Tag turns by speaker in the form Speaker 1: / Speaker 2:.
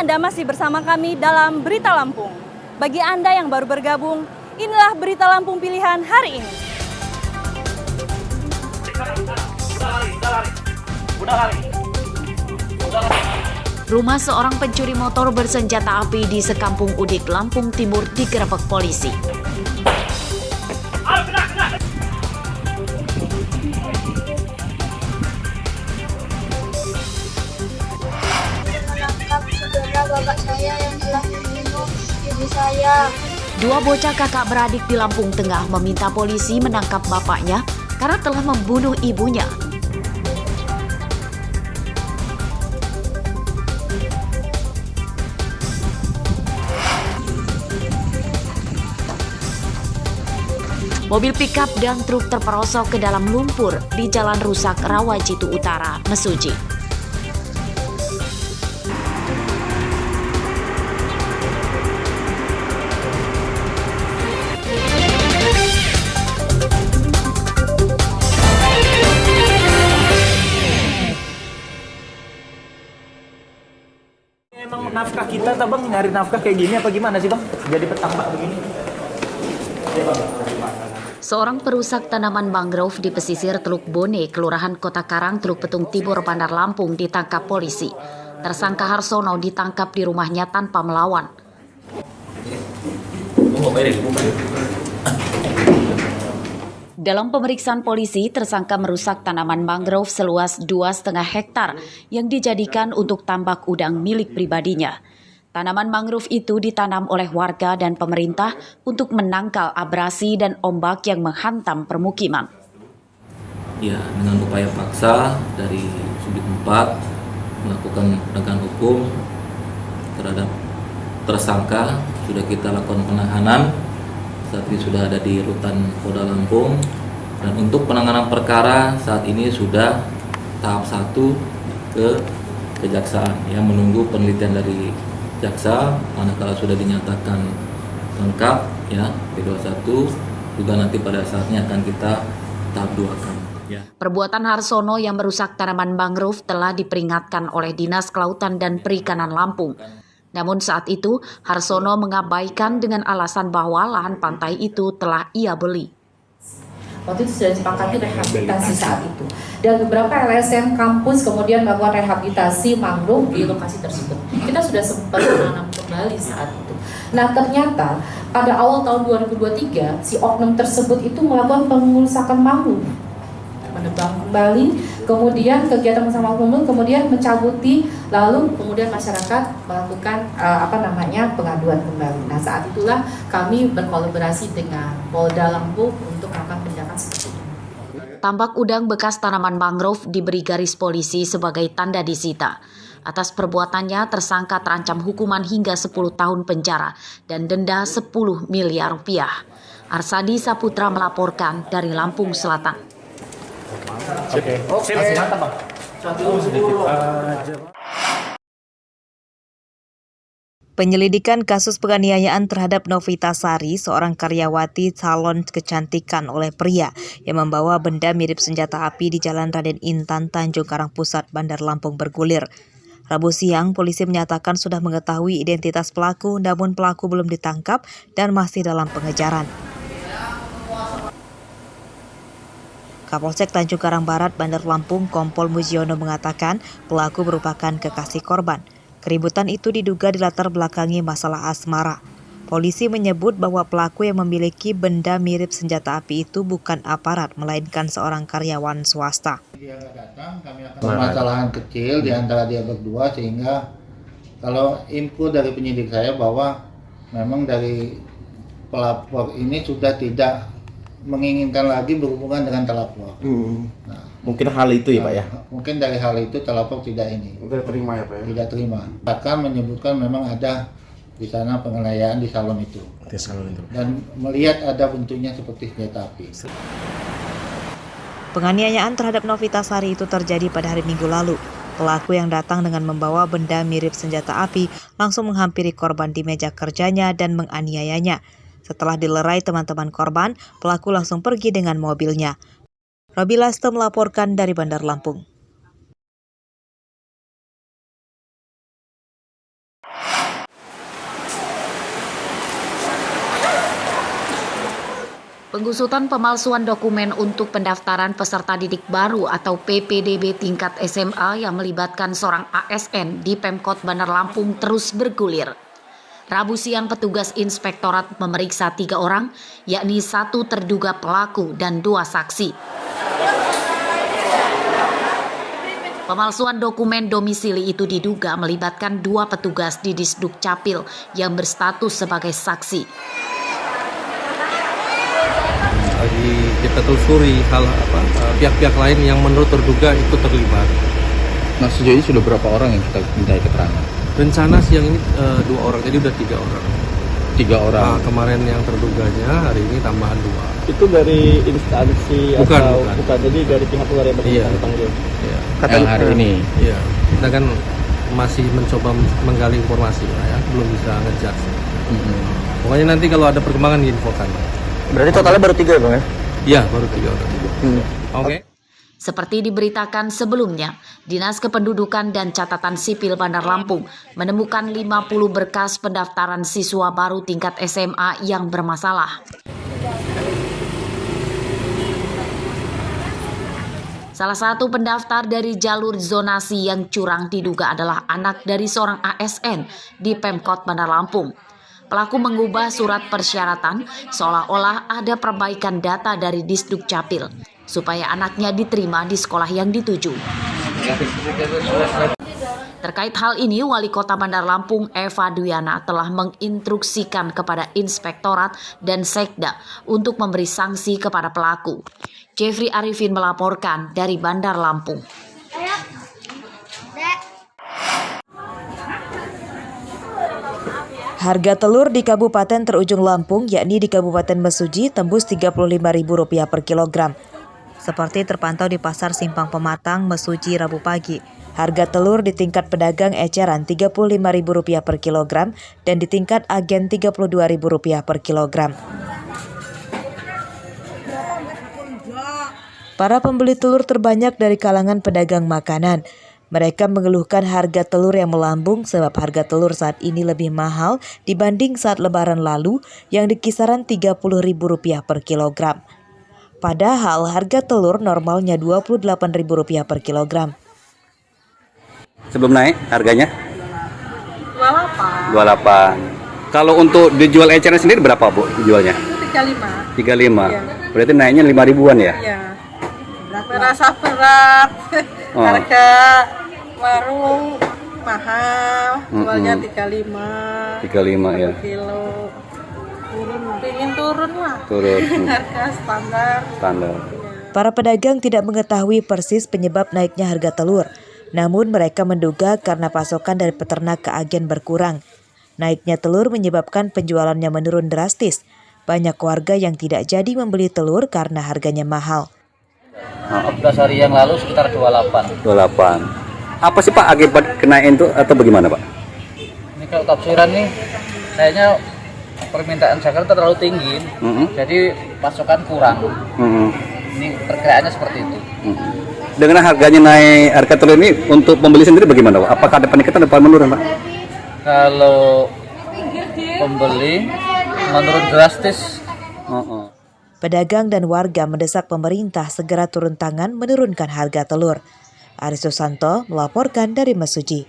Speaker 1: Anda masih bersama kami dalam Berita Lampung. Bagi Anda yang baru bergabung, inilah Berita Lampung pilihan hari ini.
Speaker 2: Rumah seorang pencuri motor bersenjata api di sekampung Udik, Lampung Timur digerebek polisi.
Speaker 3: Bapak saya yang telah membunuh ibu saya.
Speaker 2: Dua bocah kakak beradik di Lampung Tengah meminta polisi menangkap bapaknya karena telah membunuh ibunya. Mobil pikap dan truk terperosok ke dalam lumpur di Jalan Rusak Rawajitu Utara, Mesuji.
Speaker 4: Emang nafkah kita tuh bang, nyari nafkah kayak gini apa gimana sih bang? Jadi petambak begini. Ya, bang.
Speaker 2: Seorang perusak tanaman mangrove di pesisir Teluk Bone, Kelurahan Kota Karang, Teluk Petung Timur, Bandar Lampung ditangkap polisi. Tersangka Harsono ditangkap di rumahnya tanpa melawan. Dalam pemeriksaan polisi, tersangka merusak tanaman mangrove seluas 2,5 hektar yang dijadikan untuk tambak udang milik pribadinya. Tanaman mangrove itu ditanam oleh warga dan pemerintah untuk menangkal abrasi dan ombak yang menghantam permukiman.
Speaker 5: Ya, dengan upaya paksa dari Subdit 4 melakukan penegakan hukum terhadap tersangka, sudah kita lakukan penahanan. Saat ini sudah ada di Rutan Polda Lampung, dan untuk penanganan perkara saat ini sudah tahap 1 ke kejaksaan, yang menunggu penelitian dari jaksa. Manakala sudah dinyatakan lengkap ya P21, juga nanti pada saatnya akan kita tahap 2 kan. Ya.
Speaker 2: Perbuatan Harsono yang merusak tanaman mangrove telah diperingatkan oleh Dinas Kelautan dan Perikanan Lampung. Namun saat itu, Harsono mengabaikan dengan alasan bahwa lahan pantai itu telah ia beli.
Speaker 6: Waktu itu sudah disepakati rehabilitasi saat itu. Dan beberapa LSM kampus kemudian melakukan rehabilitasi mangrove di lokasi tersebut. Kita sudah sempat menanam kembali saat itu. Nah ternyata pada awal tahun 2023, si oknum tersebut itu melakukan pengerusakan mangrove. Menebang kembali, kemudian kegiatan bersama umum, kemudian mencabuti, lalu kemudian masyarakat melakukan pengaduan kembali. Nah saat itulah kami berkolaborasi dengan Polda Lampung untuk melakukan tindakan seperti ini.
Speaker 2: Tambak udang bekas tanaman mangrove diberi garis polisi sebagai tanda disita. Atas perbuatannya, tersangka terancam hukuman hingga 10 tahun penjara dan denda 10 miliar rupiah. Arsadi Saputra melaporkan dari Lampung Selatan.
Speaker 4: Oke. Mantap bang.
Speaker 7: Penyelidikan kasus penganiayaan terhadap Novita Sari, seorang karyawati salon kecantikan oleh pria yang membawa benda mirip senjata api di Jalan Raden Intan, Tanjung Karang Pusat, Bandar Lampung bergulir. Rabu siang, polisi menyatakan sudah mengetahui identitas pelaku, namun pelaku belum ditangkap dan masih dalam pengejaran. Kapolsek Tanjung Karang Barat, Bandar Lampung, Kompol Mujiono mengatakan pelaku merupakan kekasih korban. Keributan itu diduga dilatar belakangi masalah asmara. Polisi menyebut bahwa pelaku yang memiliki benda mirip senjata api itu bukan aparat, melainkan seorang karyawan swasta.
Speaker 8: Dia nggak datang, kami akan permasalahan kecil di antara dia berdua, sehingga kalau info dari penyidik saya bahwa memang dari pelapor ini sudah tidak menginginkan lagi berhubungan dengan terlapor. Nah,
Speaker 4: Mungkin hal itu ya Pak ya?
Speaker 8: Mungkin dari hal itu terlapor tidak terima ya Pak ya? Tidak terima. Bahkan menyebutkan memang ada di sana penganiayaan di salon itu. Dan melihat ada bentuknya seperti senjata api.
Speaker 7: Penganiayaan terhadap Novita Sari itu terjadi pada hari Minggu lalu. Pelaku yang datang dengan membawa benda mirip senjata api langsung menghampiri korban di meja kerjanya dan menganiayanya. Setelah dilerai teman-teman korban, pelaku langsung pergi dengan mobilnya. Robi Laste melaporkan dari Bandar Lampung.
Speaker 2: Penggusutan pemalsuan dokumen untuk pendaftaran peserta didik baru atau PPDB tingkat SMA yang melibatkan seorang ASN di Pemkot Bandar Lampung terus bergulir. Rabu siang petugas inspektorat memeriksa 3 orang, yakni 1 terduga pelaku dan 2 saksi. Pemalsuan dokumen domisili itu diduga melibatkan 2 petugas di Disduk Capil yang berstatus sebagai saksi.
Speaker 9: Lagi kita telusuri pihak-pihak lain yang menurut terduga itu terlibat.
Speaker 10: Nah, sejauh ini sudah berapa orang yang kita minta keterangan?
Speaker 9: Rencana siang ini 2 orang, jadi udah 3 orang.
Speaker 10: 3 orang.
Speaker 9: Nah, kemarin yang terduganya, hari ini tambahan 2.
Speaker 11: Itu dari instansi
Speaker 9: bukan.
Speaker 11: Jadi dari pihak luar yang dipanggil.
Speaker 9: Iya.
Speaker 10: Yang hari ini.
Speaker 9: Iya. Kita kan masih mencoba menggali informasi ya, belum bisa ngejar. Pokoknya nanti kalau ada perkembangan diinfokan.
Speaker 11: Berarti totalnya baru 3 Bang ya?
Speaker 9: Iya, baru 3 orang. Oke.
Speaker 2: Seperti diberitakan sebelumnya, Dinas Kependudukan dan Catatan Sipil Bandar Lampung menemukan 50 berkas pendaftaran siswa baru tingkat SMA yang bermasalah. Salah satu pendaftar dari jalur zonasi yang curang diduga adalah anak dari seorang ASN di Pemkot Bandar Lampung. Pelaku mengubah surat persyaratan seolah-olah ada perbaikan data dari Disduk Capil supaya anaknya diterima di sekolah yang dituju. Terkait hal ini, Wali Kota Bandar Lampung Eva Duyana telah menginstruksikan kepada Inspektorat dan Sekda untuk memberi sanksi kepada pelaku. Jeffrey Arifin melaporkan dari Bandar Lampung.
Speaker 7: Harga telur di Kabupaten terujung Lampung, yakni di Kabupaten Mesuji, tembus Rp35.000 per kilogram. Seperti terpantau di Pasar Simpang Pematang, Mesuji, Rabu pagi. Harga telur di tingkat pedagang eceran Rp35.000 per kilogram dan di tingkat agen Rp32.000 per kilogram. Para pembeli telur terbanyak dari kalangan pedagang makanan. Mereka mengeluhkan harga telur yang melambung sebab harga telur saat ini lebih mahal dibanding saat lebaran lalu yang di kisaran Rp30.000 per kilogram. Padahal harga telur normalnya Rp28.000 per kilogram.
Speaker 12: Sebelum naik harganya?
Speaker 3: 28.
Speaker 12: Kalau untuk dijual eceran sendiri berapa Bu dijualnya?
Speaker 3: 35.
Speaker 12: 35.
Speaker 3: Ya.
Speaker 12: Berarti naiknya 5 ribuan ya?
Speaker 3: Ya. Merasa berat. Harga warung mahal, jualnya 35.
Speaker 12: 35 ya.
Speaker 3: Kilo. Pengen turun lah.
Speaker 12: Turun.
Speaker 3: Harga standar.
Speaker 7: Para pedagang tidak mengetahui persis penyebab naiknya harga telur. Namun mereka menduga karena pasokan dari peternak ke agen berkurang. Naiknya telur menyebabkan penjualannya menurun drastis. Banyak warga yang tidak jadi membeli telur karena harganya mahal.
Speaker 11: 14 hari yang lalu sekitar 28.
Speaker 12: Apa sih Pak akibat kenaikan itu atau bagaimana Pak?
Speaker 11: Ini kalau tafsiran nih, kayaknya permintaan zakat terlalu tinggi, jadi pasokan kurang. Ini perkiraannya seperti itu.
Speaker 12: Dengan harganya naik harga telur ini untuk pembeli sendiri bagaimana Pak? Apakah ada peningkatan atau menurun Pak?
Speaker 11: Kalau pembeli menurun drastis.
Speaker 7: Pedagang dan warga mendesak pemerintah segera turun tangan menurunkan harga telur. Aris Susanto melaporkan dari Mesuji.